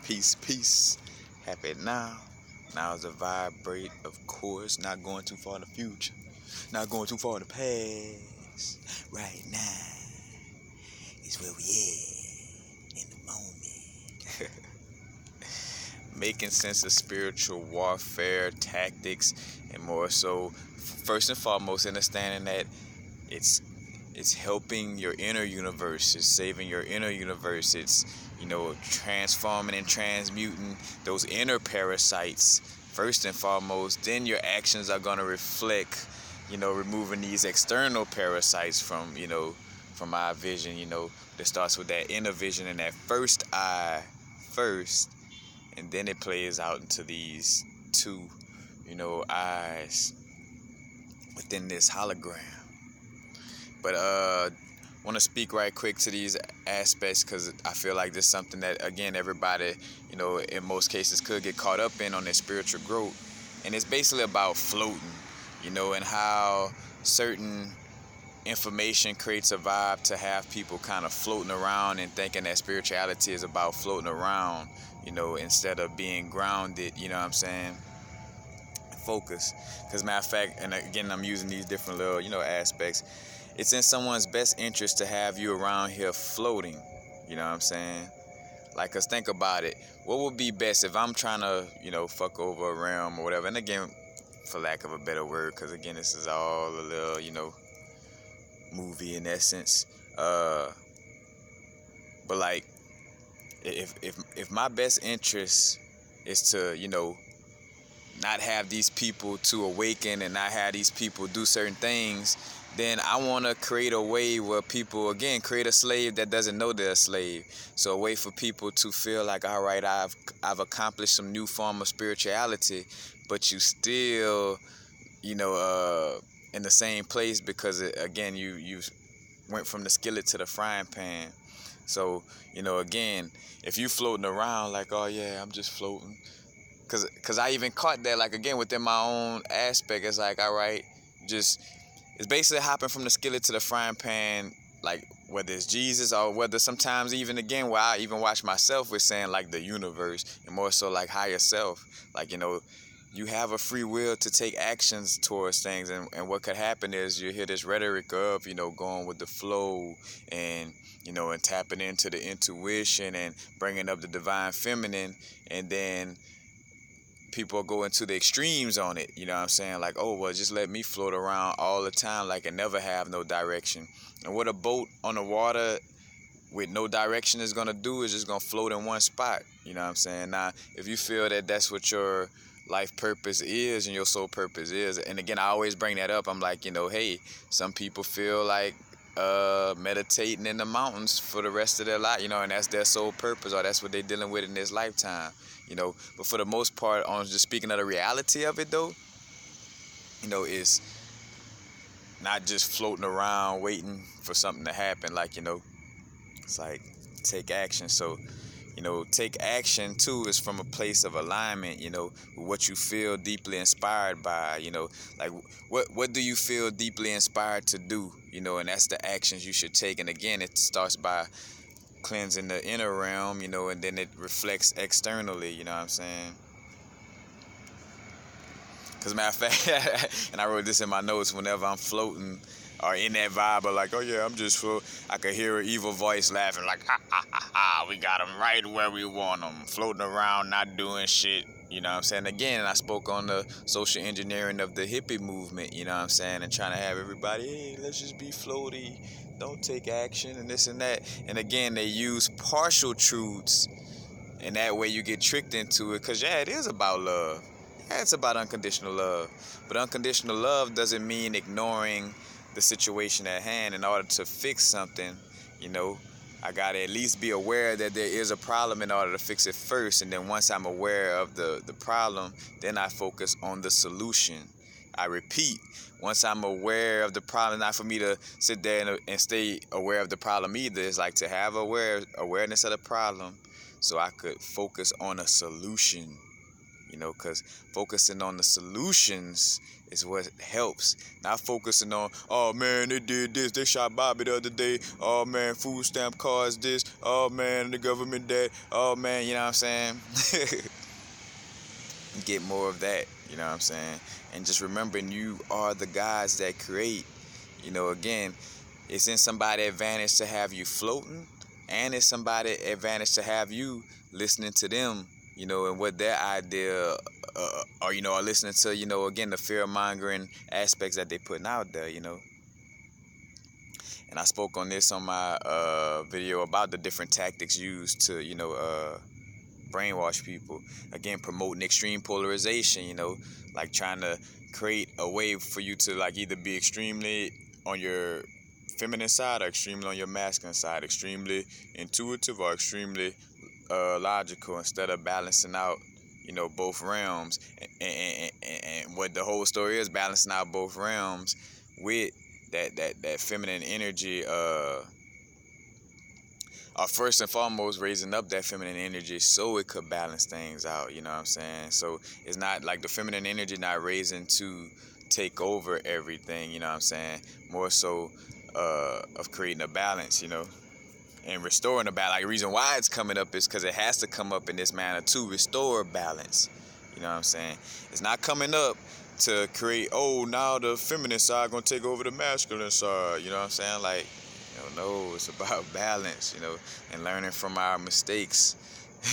Peace, peace. Happy now. Now is a vibrate, of course. Not going too far in the future. Not going too far in the past. Right now is where we at in the moment. Making sense of spiritual warfare tactics, and more so, first and foremost, understanding that it's helping your inner universe, it's saving your inner universe, it's transforming and transmuting those inner parasites first and foremost. Then your actions are going to reflect, removing these external parasites from our vision. That starts with that inner vision and that first eye first, and then it plays out into these two eyes within this hologram. But want to speak right quick to these aspects, because I feel like this is something that, again, everybody, in most cases could get caught up in on their spiritual growth. And it's basically about floating, and how certain information creates a vibe to have people kind of floating around and thinking that spirituality is about floating around, instead of being grounded, you know what I'm saying? Focus. Because matter of fact, and again, I'm using these different little, aspects. It's in someone's best interest to have you around here floating. You know what I'm saying? Like, cause think about it. What would be best if I'm trying to, fuck over a realm or whatever? And again, for lack of a better word, cause again, this is all a little, movie in essence. But like, if my best interest is to, not have these people to awaken and not have these people do certain things, then I want to create a way where people, again, create a slave that doesn't know they're a slave. So a way for people to feel like, all right, I've accomplished some new form of spirituality, but you still, in the same place, because again, you went from the skillet to the frying pan. So, again, if you floating around like, oh yeah, I'm just floating. Cause I even caught that, like, again, within my own aspect. It's like, all right, it's basically hopping from the skillet to the frying pan, like, whether it's Jesus or whether sometimes even, again, where I even watch myself with saying, like, the universe, and more so, like, higher self. Like, you have a free will to take actions towards things, and what could happen is you hear this rhetoric of, going with the flow, and, and tapping into the intuition and bringing up the divine feminine, and then people go into the extremes on it, you know what I'm saying? Like, oh, well, just let me float around all the time like and never have no direction. And what a boat on the water with no direction is going to do is just going to float in one spot, you know what I'm saying? Now, if you feel that that's what your life purpose is and your soul purpose is, and again, I always bring that up. I'm like, hey, some people feel like meditating in the mountains for the rest of their life, and that's their sole purpose, or that's what they're dealing with in this lifetime. But for the most part, on just speaking of the reality of it, though, is not just floating around waiting for something to happen. Like, it's like, take action. So, take action too is from a place of alignment, with what you feel deeply inspired by, like what do you feel deeply inspired to do, and that's the actions you should take. And again, it starts by cleansing the inner realm, and then it reflects externally, you know what I'm saying? Because matter of fact, and I wrote this in my notes, whenever I'm floating or in that vibe of like, oh yeah, I'm just floating, I could hear an evil voice laughing like, ha ha ha ha, we got them right where we want them, floating around, not doing shit, you know what I'm saying? Again, I spoke on the social engineering of the hippie movement, you know what I'm saying, and trying to have everybody, hey, let's just be floaty, don't take action, and this and that. And again, they use partial truths, and that way you get tricked into it, because yeah, it is about love. Yeah, it's about unconditional love. But unconditional love doesn't mean ignoring the situation at hand. In order to fix something, I gotta at least be aware that there is a problem in order to fix it first. And then once I'm aware of the problem, then I focus on the solution. I repeat, once I'm aware of the problem, not for me to sit there and stay aware of the problem either. It's like to have awareness of the problem so I could focus on a solution. you know, because focusing on the solutions is what helps. Not focusing on, oh man, they did this, they shot Bobby the other day, oh man, food stamp cards this, oh man, the government that, oh man, you know what I'm saying? Get more of that, you know what I'm saying? And just remembering you are the guys that create. You know, again, it's in somebody's advantage to have you floating, and it's somebody's advantage to have you listening to them, you know, and what their idea, or, you know, or listening to, you know, again, the fear-mongering aspects that they putting out there, you know. And I spoke on this on my video about the different tactics used to, you know, brainwash people. Again, promoting extreme polarization, you know, like trying to create a way for you to like either be extremely on your feminine side or extremely on your masculine side, extremely intuitive or extremely logical, instead of balancing out, you know, both realms. And what the whole story is, balancing out both realms with that feminine energy, first and foremost, raising up that feminine energy so it could balance things out, you know what I'm saying? So it's not like the feminine energy not raising to take over everything, you know what I'm saying? More so of creating a balance, you know, and restoring a balance. Like, the reason why it's coming up is because it has to come up in this manner to restore balance, you know what I'm saying? It's not coming up to create, oh, now the feminine side gonna take over the masculine side, you know what I'm saying? Like, you know, no, it's about balance, you know, and learning from our mistakes.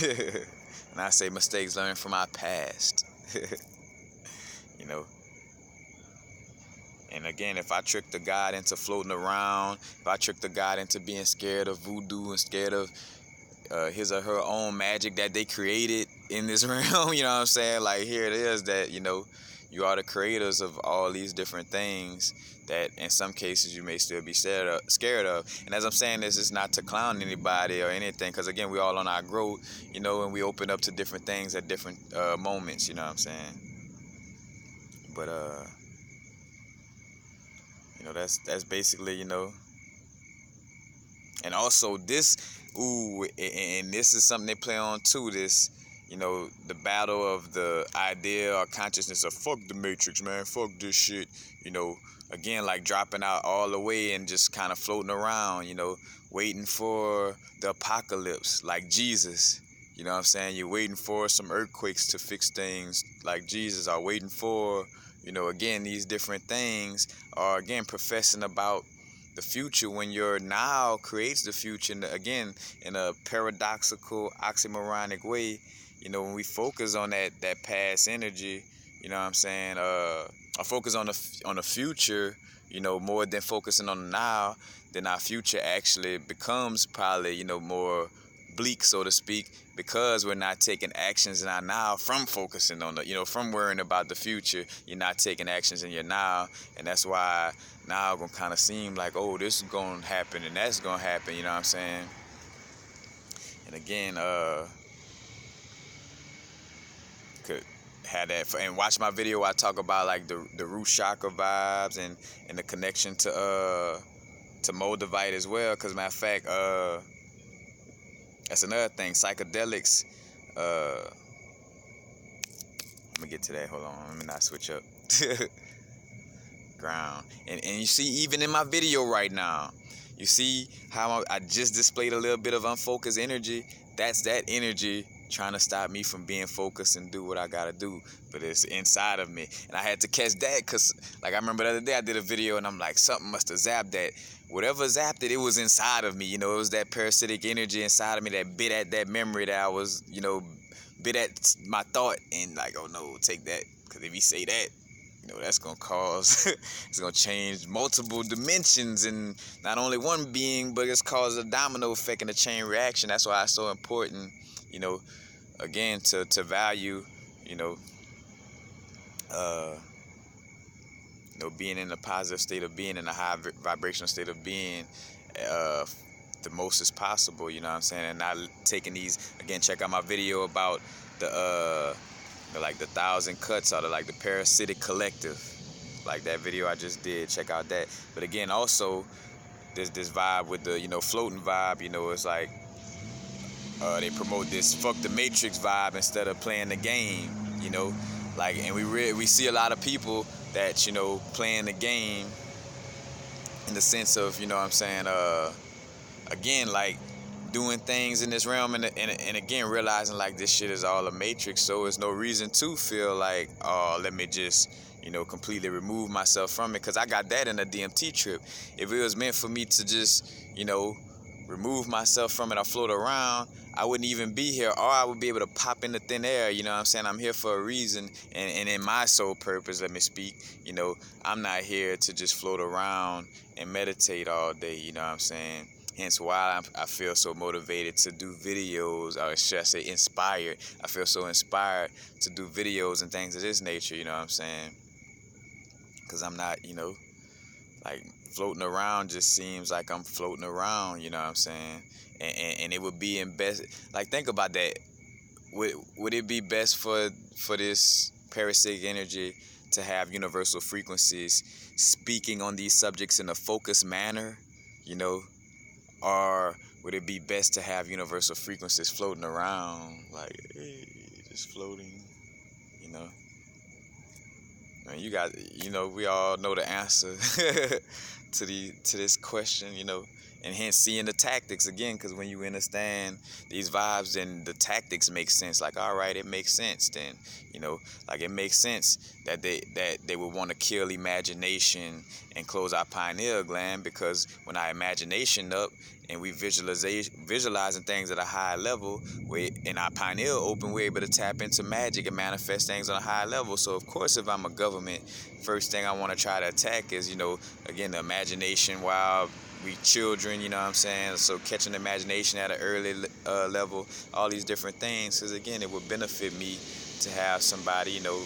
And I say mistakes, learning from our past. You know. And again, if I trick the God into floating around, if I trick the God into being scared of voodoo and scared of his or her own magic that they created in this realm, you know what I'm saying? Like, here it is that, you know, you are the creators of all these different things that in some cases you may still be scared of. And as I'm saying this, it's not to clown anybody or anything, because again, we all on our growth, you know, and we open up to different things at different moments, you know what I'm saying? But you know, that's basically, you know. And also this, and this is something they play on too, this, you know, the battle of the idea or consciousness of fuck the matrix, man, fuck this shit, you know, again, like dropping out all the way and just kind of floating around, you know, waiting for the apocalypse like Jesus, you know what I'm saying? You're waiting for some earthquakes to fix things like Jesus, or waiting for, you know, again, these different things, or again, professing about the future when your now creates the future, again, in a paradoxical, oxymoronic way. You know, when we focus on that past energy, you know what I'm saying, or focus on the future, you know, more than focusing on the now, then our future actually becomes probably, you know, more bleak, so to speak, because we're not taking actions in our now from focusing on the, you know, from worrying about the future. You're not taking actions in your now, and that's why now it's gonna kind of seem like, oh, this is gonna happen and that's gonna happen, you know what I'm saying? And again, could have that, and watch my video. I talk about like the root chakra vibes and the connection to Moldavite as well, because matter of fact, that's another thing, psychedelics. I'm gonna get to that. Hold on, let me not switch up. Ground. And you see, even in my video right now, you see how I just displayed a little bit of unfocused energy. That's that energy trying to stop me from being focused and do what I gotta do, but it's inside of me. And I had to catch that, because like I remember the other day I did a video and I'm like, something must have zapped that. Whatever zapped it, it was inside of me, you know. It was that parasitic energy inside of me that bit at that memory that I was, you know, bit at my thought, and like, oh no, take that, because if you say that, you know, that's gonna cause it's gonna change multiple dimensions, and not only one being, but it's caused a domino effect and a chain reaction. That's why it's so important, you know, again, to value, you know, being in a positive state of being, in a high vibrational state of being, the most as possible, you know what I'm saying? And not taking these, again, check out my video about the like the 1,000 cuts, or like the parasitic collective, like that video I just did. Check out that. But again, also this vibe with the, you know, floating vibe, you know, it's like they promote this fuck the matrix vibe instead of playing the game, you know, like, and we see a lot of people that, you know, playing the game in the sense of, you know what I'm saying, again, like, doing things in this realm, and again, realizing like this shit is all a matrix, so there's no reason to feel like, oh, let me just, you know, completely remove myself from it, because I got that in a DMT trip. If it was meant for me to just, you know, remove myself from it or float around, I wouldn't even be here, or I would be able to pop into thin air. You know what I'm saying? I'm here for a reason, and in my sole purpose, let me speak, you know, I'm not here to just float around and meditate all day. You know what I'm saying? Hence why I feel so motivated to do videos, or should I say inspired. I feel so inspired to do videos and things of this nature, you know what I'm saying? Because I'm not, you know, like, floating around just seems like I'm floating around, you know what I'm saying? And it would be in best, like, think about that. Would it be best for this parasitic energy to have universal frequencies speaking on these subjects in a focused manner, you know? Or would it be best to have universal frequencies floating around, like, hey, just floating, you know? I mean, you know, we all know the answer to this question, you know, and hence seeing the tactics again, because when you understand these vibes, then the tactics make sense. Like, all right, it makes sense then, you know, like, it makes sense that they would want to kill imagination and close our pineal gland, because when our imagination up and we visualizing things at a high level, in our pineal open, we're able to tap into magic and manifest things on a high level. So of course, if I'm a government, first thing I want to try to attack is, you know, again, the imagination while we children, you know what I'm saying? So catching the imagination at an early level, all these different things, because again, it would benefit me to have somebody, you know,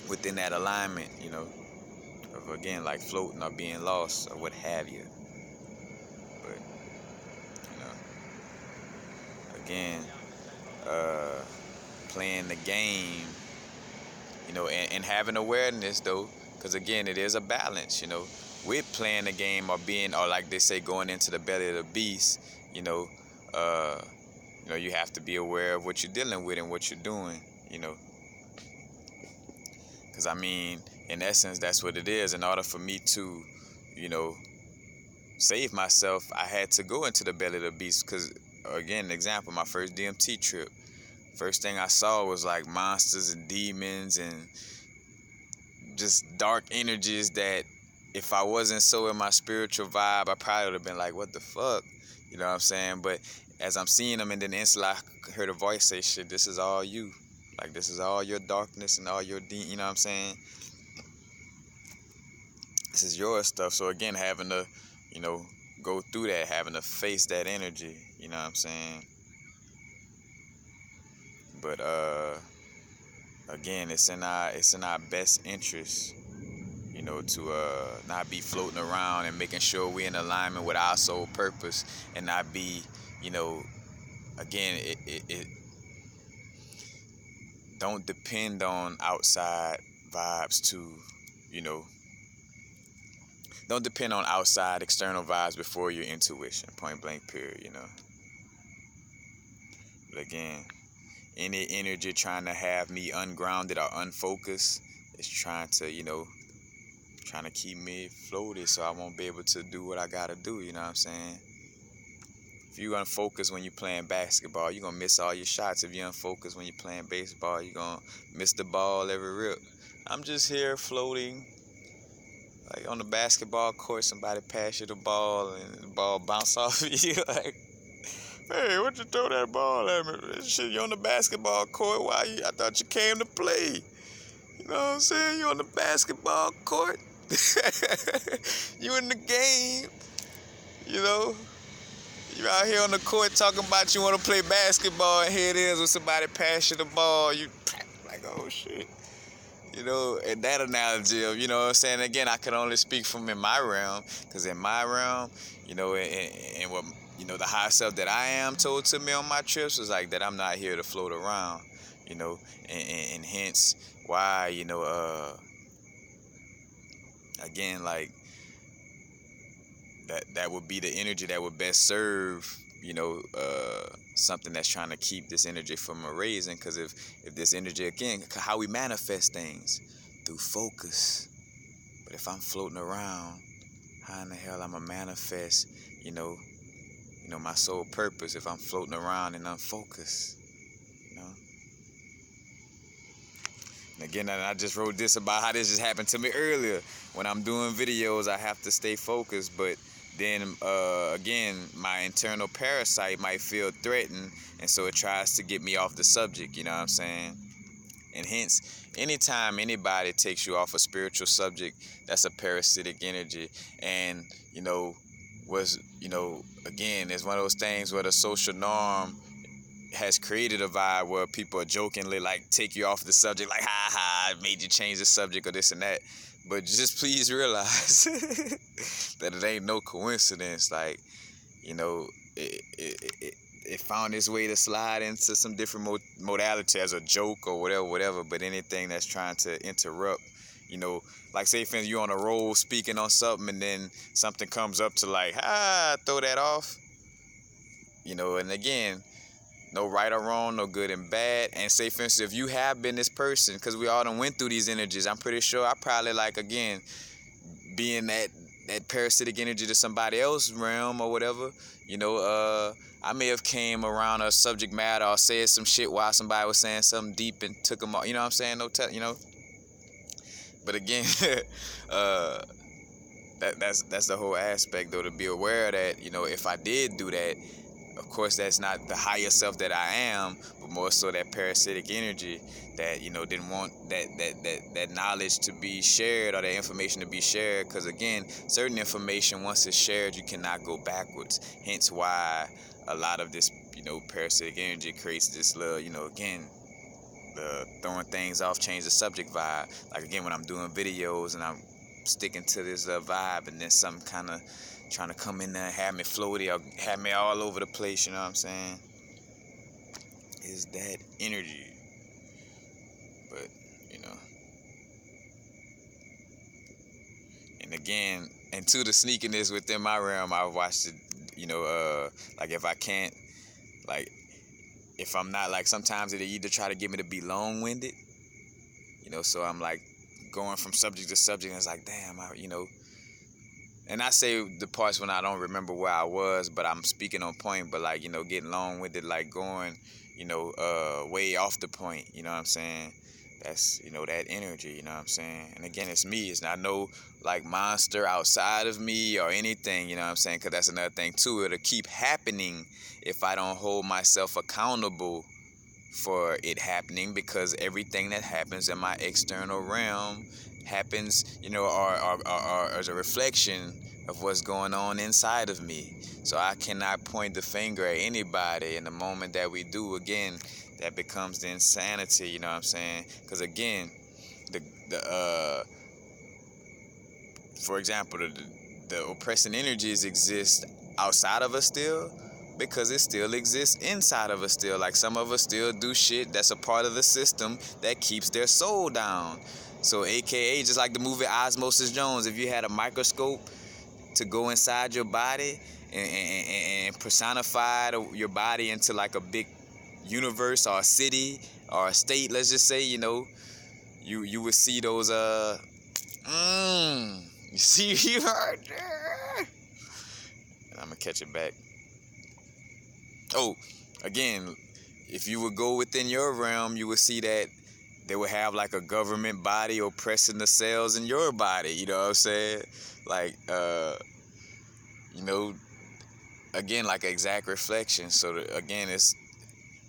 within that alignment, you know, of, again, like, floating or being lost or what have you. But, you know, again, playing the game, you know, and having awareness, though, because again, it is a balance, you know, with playing the game, or being, or like they say, going into the belly of the beast, you know, you have to be aware of what you're dealing with and what you're doing, you know, because I mean, in essence, that's what it is. In order for me to, you know, save myself, I had to go into the belly of the beast, because, again, example, my first DMT trip, first thing I saw was like monsters and demons and just dark energies that if I wasn't so in my spiritual vibe, I probably would have been like, what the fuck? You know what I'm saying? But as I'm seeing them, and then instantly I heard a voice say, shit, this is all you. Like, this is all your darkness and all your you know what I'm saying? This is your stuff. So again, having to, you know, go through that, having to face that energy, you know what I'm saying? But again, it's in our best interest, you know, to not be floating around and making sure we're in alignment with our sole purpose, and not be, you know, again, it don't depend on outside vibes to, you know, don't depend on outside external vibes before your intuition, point blank period, you know. But again, any energy trying to have me ungrounded or unfocused is trying to, you know, trying to keep me floated, so I won't be able to do what I gotta do, you know what I'm saying? If you unfocused when you're playing basketball, you're gonna miss all your shots. If you're unfocused when you're playing baseball, you're gonna miss the ball every rip. I'm just here floating, like on the basketball court, somebody pass you the ball and the ball bounce off of you, like, hey, what you throw that ball at me? Shit, you on the basketball court, I thought you came to play. You know what I'm saying? You on the basketball court. You in the game, you know. You out here on the court talking about you want to play basketball, and here it is when somebody pass you the ball, you like, oh shit. You know, and that analogy of, you know what I'm saying? Again, I can only speak from in my realm, because in my realm, you know, and what, you know, the higher self that I am told to me on my trips was like that I'm not here to float around, you know, and hence why, you know, again, like, that would be the energy that would best serve something that's trying to keep this energy from erasing. Because if this energy, again, how we manifest things through focus. But if I'm floating around, how in the hell I'm gonna manifest, my sole purpose if I'm floating around and unfocused, And again, I just wrote this about how this just happened to me earlier. When I'm doing videos, I have to stay focused, but then again, my internal parasite might feel threatened, and so it tries to get me off the subject, you know what I'm saying? And hence, anytime anybody takes you off a spiritual subject, that's a parasitic energy. And, again, it's one of those things where the social norm has created a vibe where people are jokingly like take you off the subject, like, ha ha, I made you change the subject or this and that. But just please realize that it ain't no coincidence. Like, it found its way to slide into some different modality as a joke or whatever. But anything that's trying to interrupt, like say for instance, you on a roll speaking on something and then something comes up to like, throw that off, and again, no right or wrong, no good and bad. And say for instance, if you have been this person, because we all done went through these energies, I'm pretty sure I probably, like, again, being that parasitic energy to somebody else's realm or whatever, I may have came around a subject matter or said some shit while somebody was saying something deep and took them off, you know what I'm saying? But again, that's the whole aspect, though, to be aware of that. If I did do that, of course, that's not the higher self that I am, but more so that parasitic energy that, didn't want that knowledge to be shared or that information to be shared. Because, again, certain information, once it's shared, you cannot go backwards. Hence why a lot of this, parasitic energy creates this little, again, the throwing things off, change the subject vibe. Like, again, when I'm doing videos and I'm sticking to this vibe, and then something kind of trying to come in there and have me floaty or have me all over the place, you know what I'm saying? Is that energy. But, and again, and to the sneakiness within my realm, I watched it, like if I can't, like, if I'm not, like, sometimes they either try to get me to be long-winded, so I'm like going from subject to subject, and it's like, damn, and I say the parts when I don't remember where I was, but I'm speaking on point, but like, getting long-winded, like going, way off the point, you know what I'm saying? That's, that energy, you know what I'm saying? And again, it's me. It's not no, like, monster outside of me or anything, you know what I'm saying? Because that's another thing, too. It'll keep happening if I don't hold myself accountable for it happening, because everything that happens in my external realm happens, or as a reflection of what's going on inside of me. So I cannot point the finger at anybody. And the moment that we do, again, that becomes the insanity, you know what I'm saying? Because, again, for example, the oppressing energies exist outside of us still, because it still exists inside of us still. Like, some of us still do shit that's a part of the system that keeps their soul down. So, AKA, just like the movie Osmosis Jones, if you had a microscope to go inside your body and personify your body into like a big universe or a city or a state, let's just say, you would see those, you see, you heard there. And I'm gonna catch it back. Oh, again, if you would go within your realm, you would see that they would have like a government body oppressing the cells in your body, you know what I'm saying? Like, again, like an exact reflection. So, again, it's,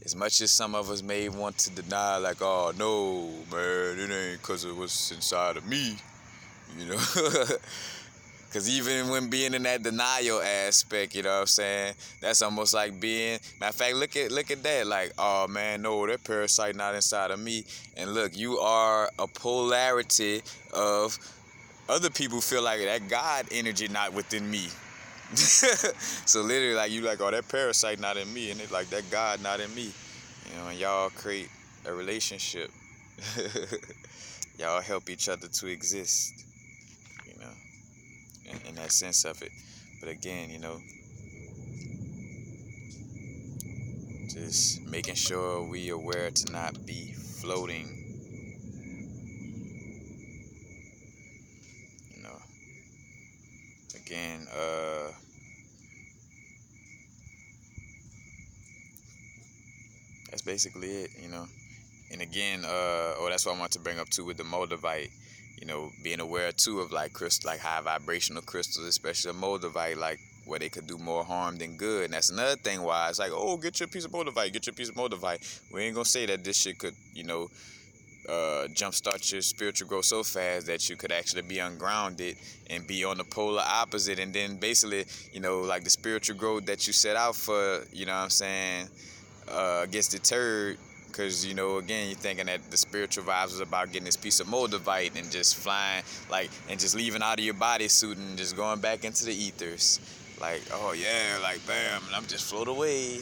as much as some of us may want to deny, like, oh, no, man, it ain't because of what's inside of me, Because even when being in that denial aspect, you know what I'm saying, that's almost like being, matter of fact, look at that, like, oh, man, no, that parasite not inside of me. And look, you are a polarity of other people feel like that God energy not within me. So literally, like, you like, oh, that parasite not in me, and it's like, that God not in me, and y'all create a relationship. Y'all help each other to exist, in that sense of it. But again, Just making sure we aware to not be floating, you know. Again, that's basically it, you know. And again, that's what I want to bring up too with the moldavite, you know, being aware too of like crystal, like high vibrational crystals, especially the moldavite, like where they could do more harm than good. And that's another thing why it's like, oh, get your piece of moldavite, get your piece of moldavite. We ain't gonna say that this shit could, you know, jumpstart your spiritual growth so fast that you could actually be ungrounded and be on the polar opposite, and then basically, you know, like the spiritual growth that you set out for, you know what I'm saying, gets deterred because, you know, again, you're thinking that the spiritual vibes was about getting this piece of moldavite and just flying, like, and just leaving out of your bodysuit and just going back into the ethers. Like, oh yeah, like bam, and I'm just float away.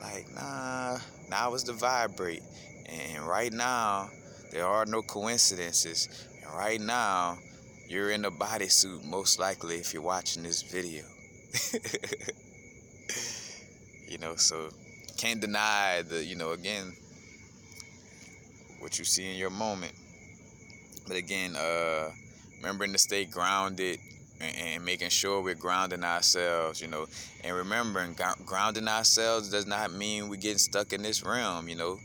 Like, nah, now it's the vibrate. And right now, there are no coincidences. And right now, you're in a bodysuit, most likely, if you're watching this video. You know, so can't deny the, you know, again, what you see in your moment. But again, remembering to stay grounded and making sure we're grounding ourselves, you know, and remembering grounding ourselves does not mean we're getting stuck in this realm, you know.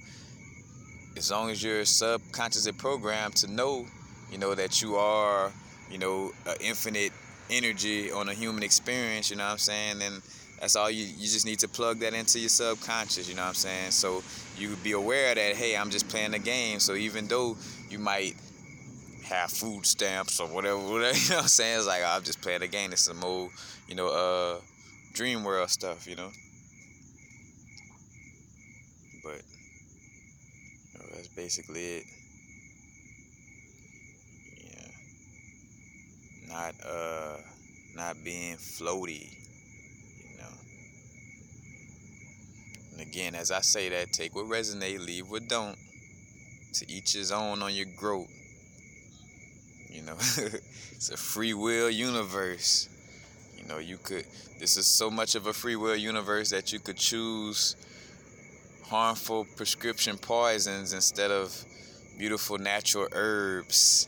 As long as you're subconsciously programmed to know, you know, that you are, you know, infinite energy on a human experience, you know what I'm saying? And that's all you just need to plug that into your subconscious, you know what I'm saying? So you be aware that, hey, I'm just playing a game. So even though you might have food stamps or whatever, you know what I'm saying? It's like, oh, I'm just playing a game. It's some old, you know, dream world stuff, you know? But you know, that's basically it. Yeah. Not being floaty, you know. And again, as I say that, take what resonate, leave what don't. To each his own on your growth. You know, it's a free will universe. You know, this is so much of a free will universe that you could choose harmful prescription poisons instead of beautiful natural herbs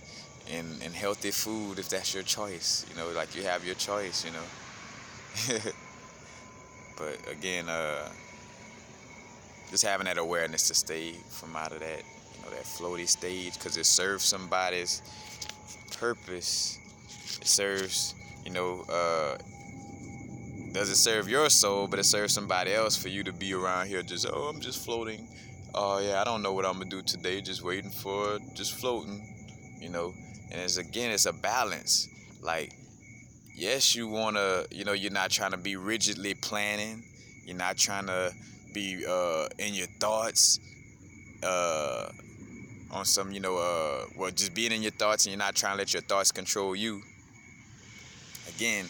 and healthy food if that's your choice. You know, like you have your choice, you know. But again, just having that awareness to stay from out of that, you know, that floaty stage, because it serves somebody's purpose. It serves, you know, doesn't serve your soul, but it serves somebody else for you to be around here just, oh, I'm just floating. Oh, yeah, I don't know what I'm going to do today, just waiting for, just floating, you know. And it's a balance. Like, yes, you want to, you know, you're not trying to be rigidly planning. You're not trying to be in your thoughts on some, you know, well, just being in your thoughts and you're not trying to let your thoughts control you. Again,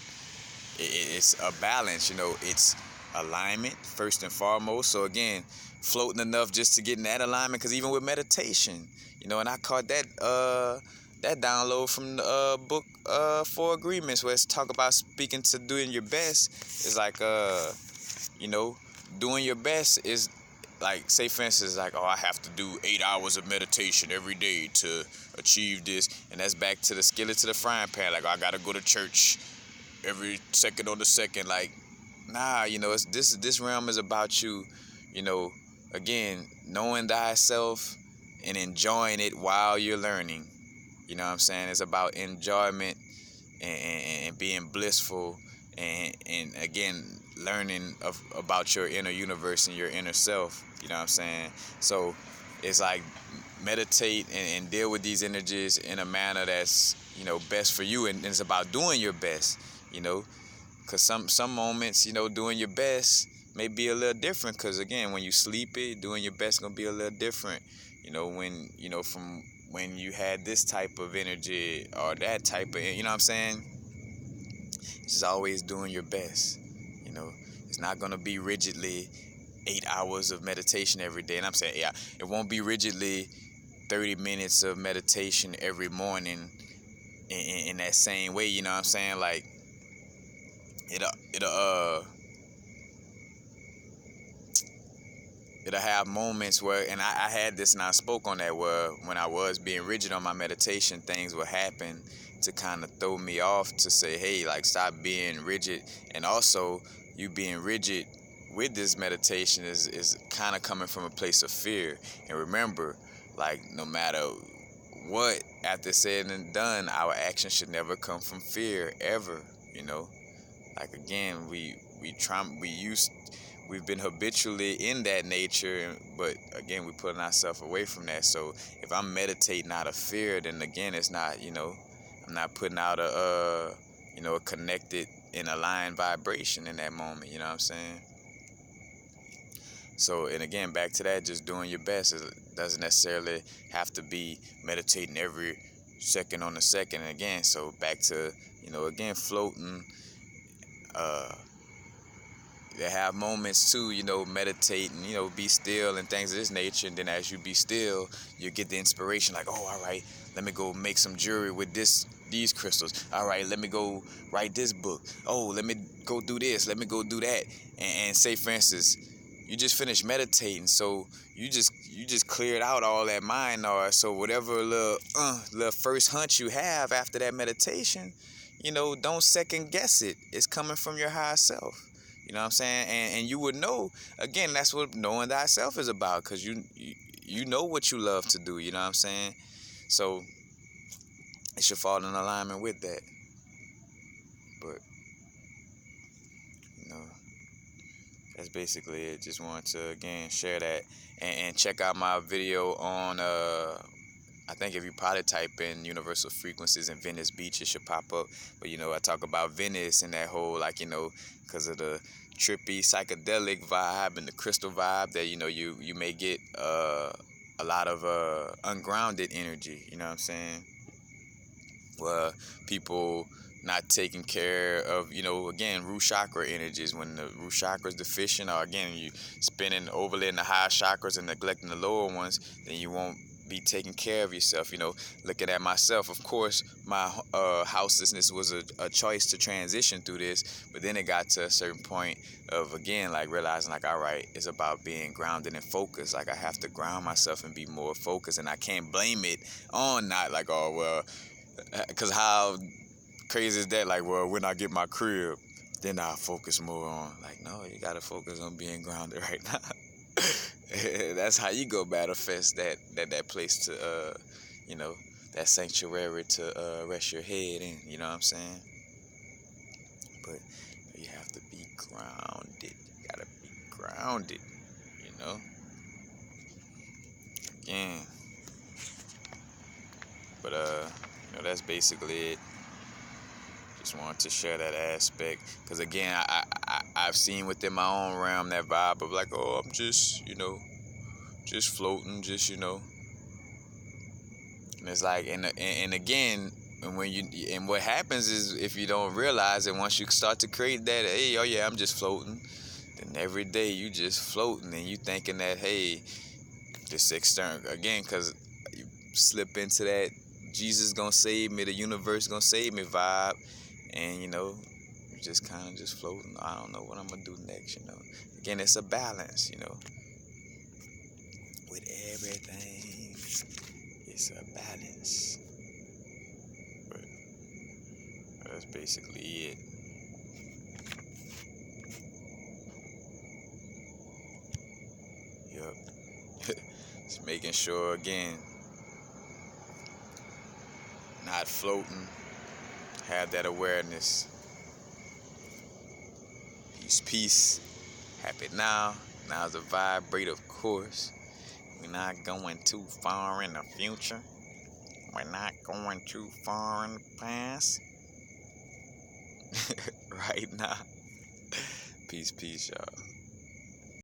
it's a balance, you know, it's alignment first and foremost. So again, floating enough just to get in that alignment, because even with meditation, you know, and I caught that download from the book 4 Agreements, where it's talk about speaking to doing your best. It's like you know, doing your best is like, say for instance, like, oh, I have to do 8 hours of meditation every day to achieve this, and that's back to the skillet to the frying pan. Like, oh, I gotta go to church every second on the second. Like, nah, you know, it's this realm is about you, you know, again, knowing thyself and enjoying it while you're learning. You know what I'm saying? It's about enjoyment and being blissful, and again, learning about your inner universe and your inner self. You know what I'm saying? So it's like meditate and deal with these energies in a manner that's, you know, best for you, and it's about doing your best, you know, because some moments, you know, doing your best may be a little different, because again, when you sleepy, doing your best gonna be a little different, you know, when, you know, from when you had this type of energy or that type of, you know what I'm saying? It's just always doing your best, you know. It's not gonna be rigidly 8 hours of meditation every day. And I'm saying, yeah, it won't be rigidly 30 minutes of meditation every morning in that same way, you know what I'm saying? Like, it'll it'll have moments where, and I had this and I spoke on that, where when I was being rigid on my meditation, things would happen to kind of throw me off, to say, hey, like, stop being rigid. And also, you being rigid with this meditation is kind of coming from a place of fear. And remember, like, no matter what, after said and done, our action should never come from fear, ever, you know. Like, again, we've been habitually in that nature, but again, we're putting ourselves away from that. So if I'm meditating out of fear, then again, it's not, I'm not putting out a connected and aligned vibration in that moment, you know what I'm saying? So, and again, back to that, just doing your best. It doesn't necessarily have to be meditating every second on the second. And again, so back to, again, floating. They have moments too, meditate and, be still and things of this nature. And then as you be still, you get the inspiration, like, oh, all right, let me go make some jewelry with these crystals. All right, let me go write this book. Oh, let me go do this. Let me go do that. And say, for instance, you just finished meditating, so you just cleared out all that mind noise. So whatever little first hunch you have after that meditation, don't second guess it. It's coming from your higher self. You know what I'm saying? And you would know, again, that's what knowing thyself is about, because you know what you love to do, you know what I'm saying? So it should fall in alignment with that. But, that's basically it. Just wanted to, again, share that. And check out my video on, I think if you probably type in universal frequencies in Venice Beach, it should pop up. But, I talk about Venice and that whole, like, because of the trippy psychedelic vibe and the crystal vibe, that, you may get a lot of ungrounded energy, you know what I'm saying? Where people not taking care of, again, root chakra energies. When the root chakra is deficient, or again, you spinning overly in the high chakras and neglecting the lower ones, then you won't be taking care of yourself. Looking at myself, of course, my houselessness was a choice to transition through this, but then it got to a certain point of, again, like, realizing, like, all right, it's about being grounded and focused. Like, I have to ground myself and be more focused, and I can't blame it on not, like, oh, well, because how crazy is that? Like, well, when I get my crib, then I'll focus more on, like, no, you gotta focus on being grounded right now. That's how you go manifest that place to that sanctuary to rest your head in, you know what I'm saying? But you have to be grounded. You gotta be grounded, again. But that's basically it. Just wanted to share that aspect, because again, I've seen within my own realm that vibe of, like, oh, I'm just just floating, and it's like, and again, and what happens is, if you don't realize it, once you start to create that, hey, oh yeah, I'm just floating, then every day you just floating, and you thinking that, hey, this external, again, because you slip into that Jesus gonna save me, the universe gonna save me vibe, and you're just kind of just floating. I don't know what I'm gonna do next. Again, it's a balance. With everything, it's a balance. But that's basically it. Yep. Just making sure, again, not floating. Have that awareness. Peace, peace. Happy now. Now's the vibrate, of course. We're not going too far in the future. We're not going too far in the past. Right now. Peace, peace, y'all.